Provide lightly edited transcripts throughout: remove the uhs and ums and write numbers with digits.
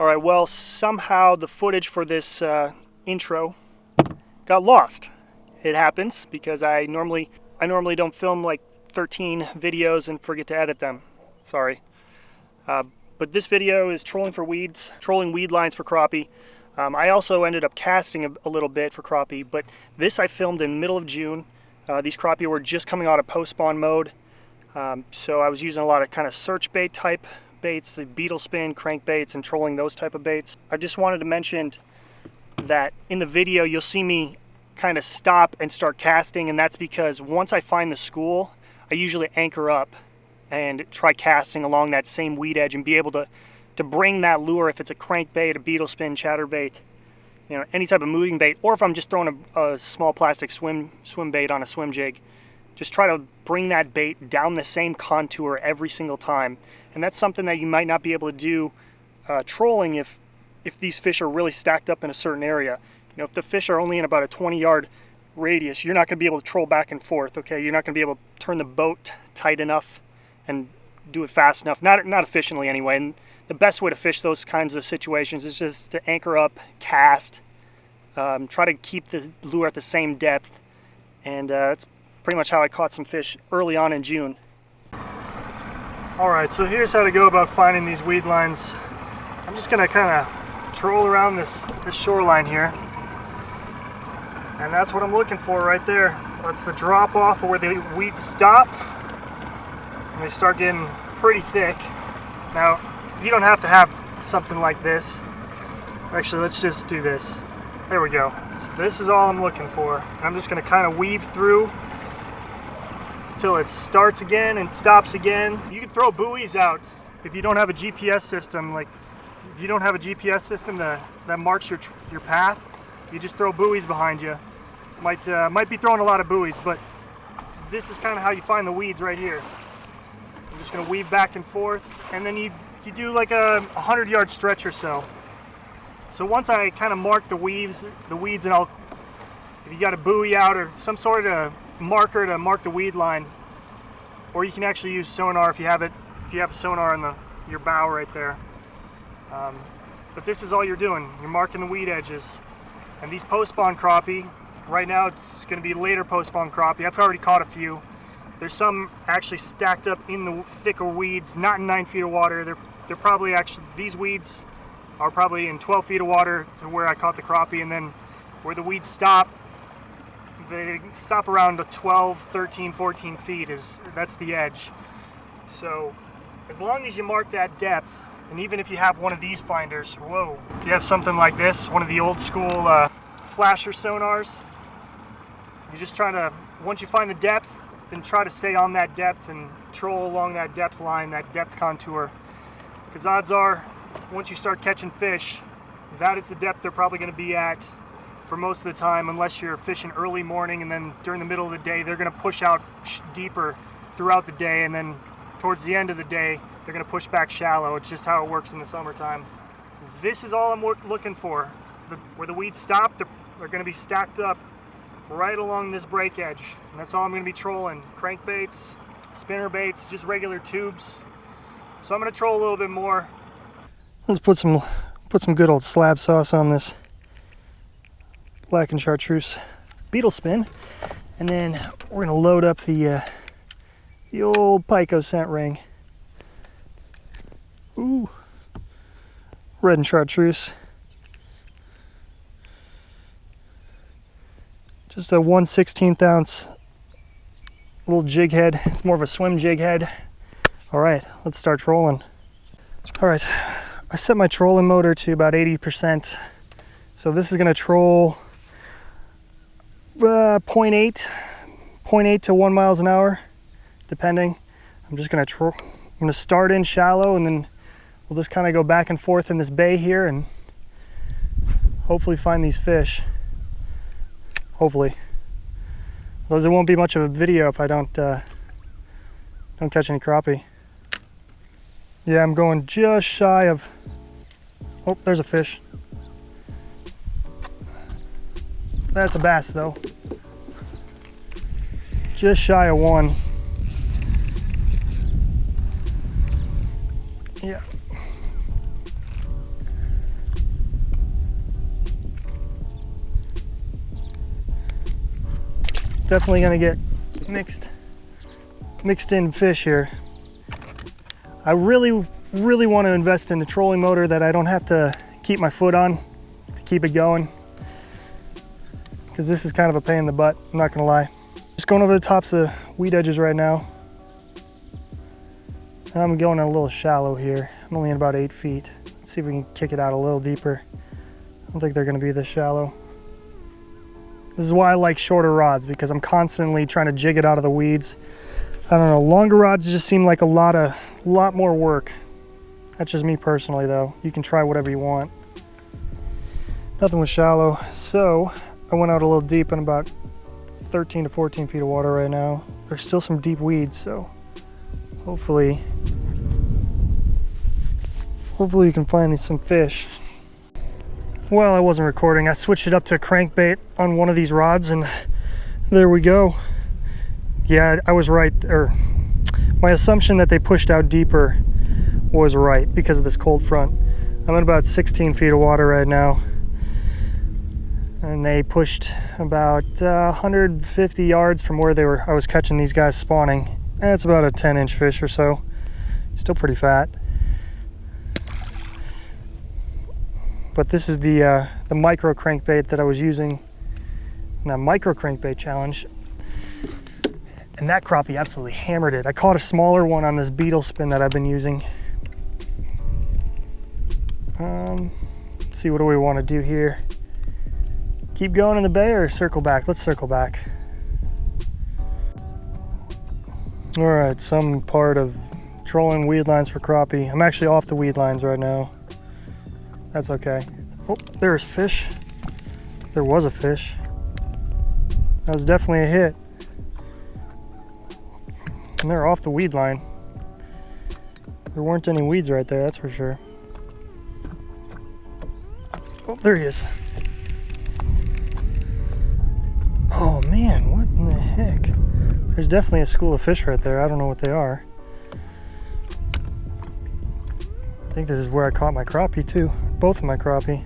All right, well, somehow the footage for this intro got lost. It happens because I normally don't film like 13 videos and forget to edit them. Sorry. But this video is trolling for weeds, trolling weed lines for crappie. I also ended up casting a little bit for crappie, but this I filmed in middle of June. These crappie were just coming out of post-spawn mode. So I was using a lot of kind of search bait type baits, the beetle spin, crankbaits, and trolling those type of baits. I just wanted to mention that in the video you'll see me kind of stop and start casting, and that's because once I find the school, I usually anchor up and try casting along that same weed edge and be able to bring that lure, if it's a crankbait, a beetle spin, chatterbait, you know, any type of moving bait, or if I'm just throwing a small plastic swim bait on a swim jig, just try to bring that bait down the same contour every single time. And that's something that you might not be able to do trolling if these fish are really stacked up in a certain area. You know, if the fish are only in about a 20-yard radius, you're not going to be able to troll back and forth, okay? You're not going to be able to turn the boat tight enough and do it fast enough, not efficiently anyway. And the best way to fish those kinds of situations is just to anchor up, cast, try to keep the lure at the same depth, and that's pretty much how I caught some fish early on in June. Alright, so here's how to go about finding these weed lines. I'm just going to kind of troll around this shoreline here, and that's what I'm looking for right there. That's the drop off where the weeds stop and they start getting pretty thick. Now, you don't have to have something like this. Actually, let's just do this. There we go. So this is all I'm looking for. And I'm just going to kind of weave through until it starts again and stops again. You can throw buoys out if you don't have a GPS system. Like, if you don't have a GPS system that marks your path, you just throw buoys behind you. Might be throwing a lot of buoys, but this is kind of how you find the weeds right here. I'm just going to weave back and forth, and then you do like a 100-yard stretch or so. So once I kind of mark the weeds, and if you got a buoy out or some sort of marker to mark the weed line, or you can actually use sonar if you have a sonar on your bow right there. But this is all you're doing. You're marking the weed edges. And these post-spawn crappie, right now it's going to be later post-spawn crappie. I've already caught a few. There's some actually stacked up in the thicker weeds, not in 9 feet of water. They're probably actually, these weeds are probably in 12 feet of water to where I caught the crappie, and then where the weeds stop, they stop around 12, 13, 14 feet. That's the edge. So as long as you mark that depth, and even if you have one of these finders, whoa, if you have something like this, one of the old school flasher sonars, you just try to, once you find the depth, then try to stay on that depth and troll along that depth line, that depth contour. Because odds are, once you start catching fish, that is the depth they're probably going to be at for most of the time, unless you're fishing early morning, and then during the middle of the day they're going to push out deeper throughout the day, and then towards the end of the day they're going to push back shallow. It's just how it works in the summertime. This is all I'm looking for. Where the weeds stop, they're going to be stacked up right along this break edge, and that's all I'm going to be trolling. Crankbaits, spinner baits, just regular tubes. So I'm going to troll a little bit more. Let's put some good old slab sauce on this black and chartreuse beetle spin, and then we're going to load up the old Pico scent ring. Ooh, red and chartreuse. Just a 1/16 ounce little jig head. It's more of a swim jig head. All right, let's start trolling. All right, I set my trolling motor to about 80%. So this is gonna troll 0.8 to 1 miles an hour, depending. I'm just gonna troll. I'm gonna start in shallow, and then we'll just kind of go back and forth in this bay here and hopefully find these fish. Hopefully. Otherwise, there won't be much of a video if I don't catch any crappie. Yeah, I'm going just shy of, oh, there's a fish. That's a bass though. Just shy of 1. Yeah. Definitely gonna get mixed in fish here. I really want to invest in a trolling motor that I don't have to keep my foot on to keep it going, because this is kind of a pain in the butt, I'm not gonna lie. Just going over the tops of weed edges right now. I'm going a little shallow here. I'm only in about 8 feet. Let's see if we can kick it out a little deeper. I don't think they're gonna be this shallow. This is why I like shorter rods, because I'm constantly trying to jig it out of the weeds. I don't know, longer rods just seem like a lot more work. That's just me personally though. You can try whatever you want. Nothing was shallow, so I went out a little deep in about 13 to 14 feet of water right now. There's still some deep weeds, so hopefully you can find some fish. Well, I wasn't recording. I switched it up to a crankbait on one of these rods, and there we go. Yeah, I was right. My assumption that they pushed out deeper was right because of this cold front. I'm at about 16 feet of water right now, and they pushed about 150 yards from where I was catching these guys spawning. That's about a 10-inch fish or so. Still pretty fat. But this is the micro crankbait that I was using in that micro crankbait challenge. And that crappie absolutely hammered it. I caught a smaller one on this beetle spin that I've been using. Let's see, what do we want to do here? Keep going in the bay or circle back? Let's circle back. All right, some part of trolling weed lines for crappie. I'm actually off the weed lines right now. That's okay. Oh, there's fish. There was a fish. That was definitely a hit. And they're off the weed line. There weren't any weeds right there, that's for sure. Oh, there he is. Oh man, what in the heck? There's definitely a school of fish right there. I don't know what they are. I think this is where I caught my crappie too. Both of my crappie.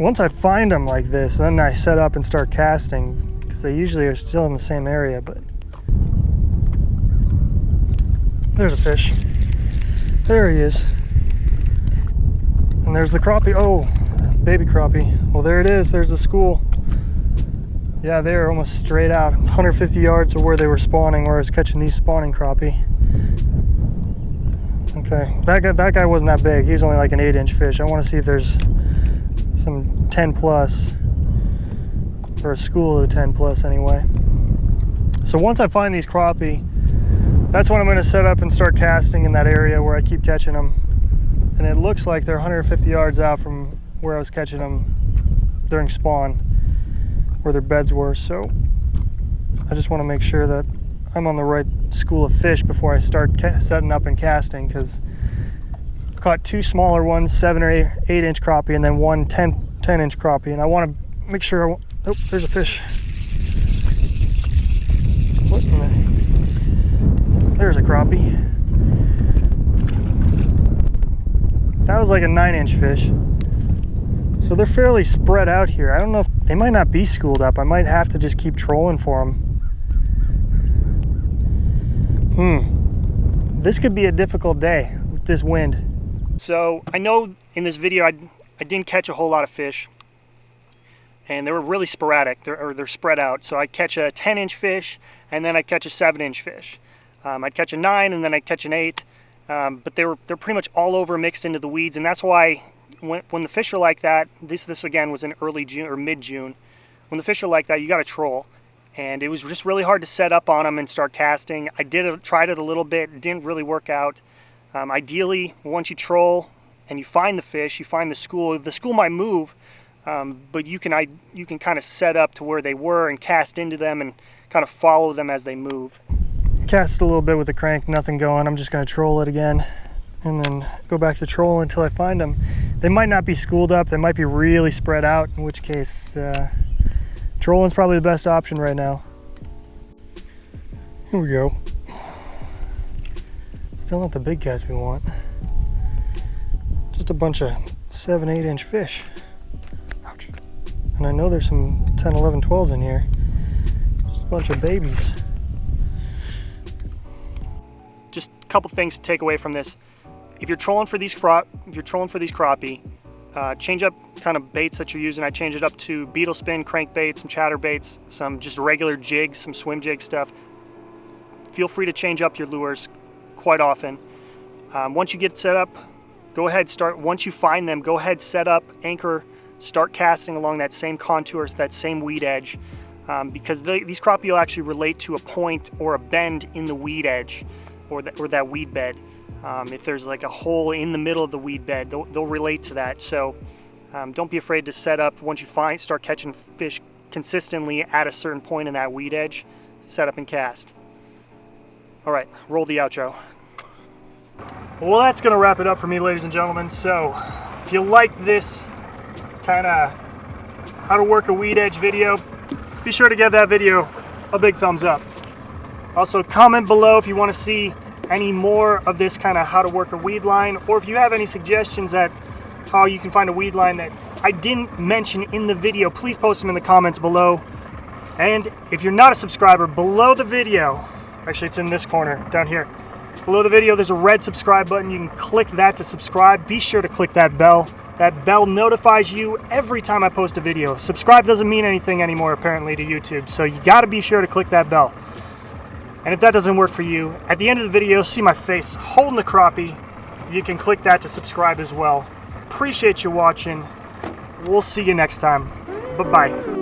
Once I find them like this, then I set up and start casting, because they usually are still in the same area, but there's a fish. There he is. And there's the crappie. Oh, baby crappie. Well, there it is. There's the school. Yeah, they're almost straight out. 150 yards of where they were spawning, where I was catching these spawning crappie. Okay, that guy wasn't that big. He was only like an 8-inch fish. I want to see if there's some 10 plus, or a school of 10 plus anyway. So once I find these crappie, that's when I'm going to set up and start casting in that area where I keep catching them. And it looks like they're 150 yards out from where I was catching them during spawn, where their beds were. So I just want to make sure that I'm on the right school of fish before I start setting up and casting, because I caught 2 smaller ones, 7 or 8-inch crappie, and then one 10-inch crappie, and I want to make sure oh, there's a fish. What in the... There's a crappie. That was like a 9-inch fish. So they're fairly spread out here. I don't know if they might not be schooled up. I might have to just keep trolling for them. This could be a difficult day with this wind. So I know in this video I didn't catch a whole lot of fish, and they were really sporadic. They're spread out. So I catch a 10-inch fish, and then I catch a 7-inch fish. I'd catch a 9, and then I'd catch an 8. But they're pretty much all over, mixed into the weeds, and that's why when the fish are like that, this again was in early June or mid-June. When the fish are like that, you got to troll. And it was just really hard to set up on them and start casting. I tried it a little bit. It didn't really work out. Ideally, once you troll and you find the fish, you find the school might move, but you can kind of set up to where they were and cast into them and kind of follow them as they move. Cast a little bit with the crank, nothing going. I'm just going to troll it again and then go back to troll until I find them. They might not be schooled up. They might be really spread out, in which case trolling's probably the best option right now. Here we go. Still not the big guys we want. Just a bunch of 7, 8-inch fish. Ouch. And I know there's some 10, 11, 12s in here. Bunch of babies. Just a couple things to take away from this. If you're trolling for these crappie, change up kind of baits that you're using. I change it up to beetle spin, crankbaits, some chatterbaits, some just regular jigs, some swim jig stuff. Feel free to change up your lures quite often. Once you get set up, go ahead, once you find them, go ahead, set up, anchor, start casting along that same contour, that same weed edge, because these crappie will actually relate to a point or a bend in the weed edge or that weed bed. If there's like a hole in the middle of the weed bed, they'll relate to that. So don't be afraid to set up once you start catching fish consistently at a certain point in that weed edge, set up and cast. All right, roll the outro. Well, that's gonna wrap it up for me, ladies and gentlemen. So if you like this kind of how to work a weed edge video, be sure to give that video a big thumbs up. Also, comment below if you want to see any more of this kind of how to work a weed line, or if you have any suggestions at how you can find a weed line that I didn't mention in the video, please post them in the comments below. And if you're not a subscriber, below the video, actually it's in this corner down here, below the video there's a red subscribe button. You can click that to subscribe. Be sure to click that bell. That bell notifies you every time I post a video. Subscribe doesn't mean anything anymore apparently to YouTube, so you got to be sure to click that bell. And if that doesn't work for you, at the end of the video, see my face holding the crappie. You can click that to subscribe as well. Appreciate you watching. We'll see you next time. Bye-bye.